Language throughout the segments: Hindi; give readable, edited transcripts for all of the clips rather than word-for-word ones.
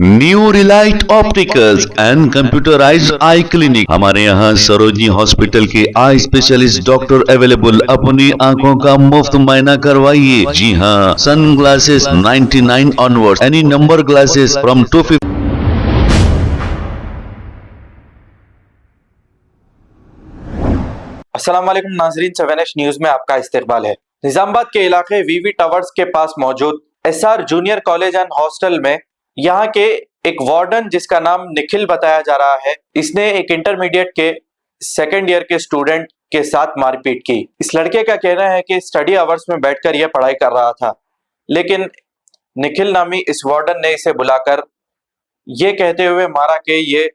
New Relight opticals and computerised I clinic. हमारे यहाँ सरोजनी हॉस्पिटल के आई स्पेशलिस्ट डॉक्टर अवेलेबल। अपनी आंखों का मुफ्त मुआयना करवाइए। जी हाँ, sun glasses 99 onwards, any number glasses from 250। अस्सलाम वालेकुम नाजरीन, 7H न्यूज में आपका इस्तकबाल है। निजामाबाद के इलाके वीवी टावर्स के पास मौजूद SR junior college and hostel में यहाँ के एक वार्डन जिसका नाम निखिल बताया जा रहा है, इसने एक इंटरमीडिएट के सेकेंड ईयर के स्टूडेंट के साथ मारपीट की। इस लड़के का कहना है कि स्टडी आवर्स में बैठकर यह पढ़ाई कर रहा था, लेकिन निखिल नामी इस वार्डन ने इसे बुलाकर ये कहते हुए मारा कि ये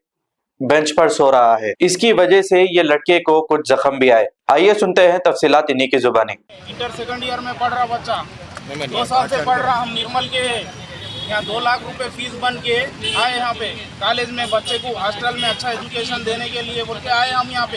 बेंच पर सो रहा है। इसकी वजह से ये लड़के को कुछ जख्म भी आए। आइए सुनते हैं तफसीलात इन्हीं की जुबानी। इंटर सेकंड ईयर में पढ़ रहा बच्चा, 2 साल से पढ़ रहा। हम निर्मल के यहाँ 2 लाख रुपए फीस बन के आए यहाँ पे कॉलेज में बच्चे को हॉस्टल में अच्छा एजुकेशन देने के लिए बोल के आए। हम यहाँ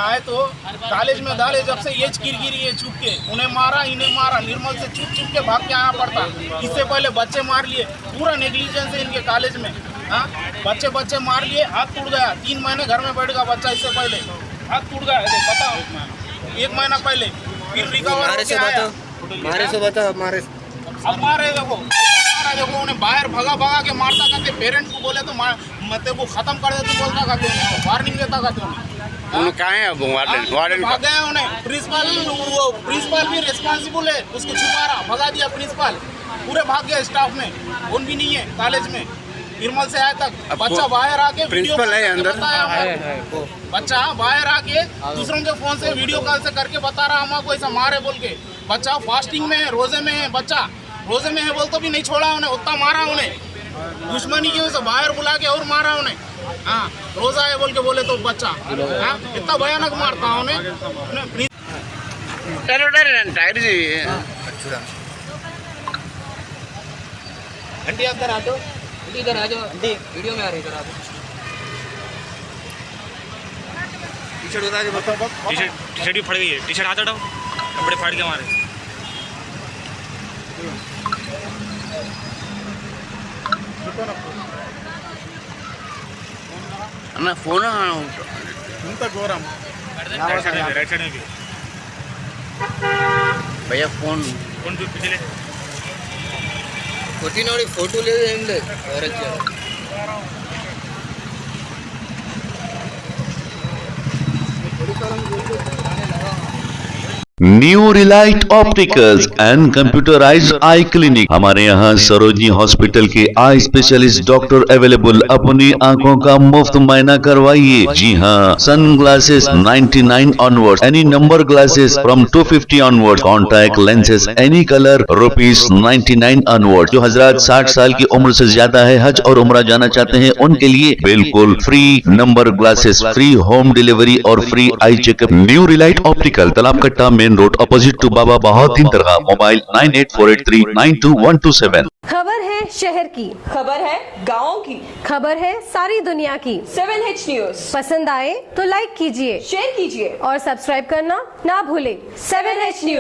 आए तो कॉलेज में डाले, जब से ये गिरगिरी है छुप के उन्हें मारा, इन्हें मारा। निर्मल से छुप के भाग के आना पड़ता। इससे पहले बच्चे मार लिए, पूरा नेग्लिजेंस है इनके कॉलेज में। हाँ, बच्चे मार लिए, हाथ टूट गया। 3 महीने घर में बैठ गया बच्चा। इससे पहले हाथ टूट गया, बताओ 1 महीना पहले। फिर रिकवर होके आया। अब मारे देखो उन्हें बाहर भगा के मारता करते। पेरेंट्स को बोले तो मतलब वो खत्म कर देते, बोलता करते उन्हें, वार्निंग देता करते उन्हें। कहाँ है अब वार्डन? भाग गया उन्हें। प्रिंसिपल भी रिस्पॉन्सिबल है, उसको छुपा रहा, भगा दिया प्रिंसिपल। पूरे भाग गया स्टाफ में, कौन भी नहीं है कॉलेज में। निर्मल से आया तक बच्चा बाहर आके प्रिंसिपल है अंदर, बच्चा बाहर आके दूसरों के फोन से वीडियो कॉल से करके बता रहा हमको ऐसा मारे बोल के। बच्चा फास्टिंग में है, रोजे में है। बच्चा रोजे में है बोल तो भी नहीं छोड़ा उन्हें, उतना मारा उन्हें। दुश्मनी की वजह से बाहर बुला के और मारा उन्हें। हाँ, रोजा है बोल के बोले तो बच्चा। हाँ, इतना भयानक मारता उन्हें। घंटी अंदर आ जाओ, इधर आ जाओ, वीडियो में आ रही इधर आ जाओ। टी-शर्ट उतार के बताओ। टी-शर्ट भी फट गई है। टी-शर्ट हाथ हटाओ, कपड़े फाड़ के मारे। ना फोन राइट साइड में भी भैया फोन भी पिछले कोटी फोटो ले और अच्छा new Relight opticals and computerised I clinic. हमारे यहाँ सरोजनी हॉस्पिटल के आई स्पेशलिस्ट डॉक्टर अवेलेबल। अपनी आंखों का मुफ्त मुआयना करवाइए। जी हाँ, sun glasses 99 onwards, any number glasses from 250 onwards, contact lenses any colour ₹99 onward. जो हजरात 60 साल की उम्र से ज्यादा है, हज और उम्रा जाना चाहते हैं, उनके लिए बिल्कुल free number glasses, free home delivery और free eye checkup. New Relight Optical, Talab Katta, main road, opposite to Baba Bahauddin दरगाह। मोबाइल 9848392127। खबर है शहर की, खबर है गाँव की, खबर है सारी दुनिया की। 7H न्यूज पसंद आए तो लाइक कीजिए, शेयर कीजिए और सब्सक्राइब करना ना भूले। 7H news.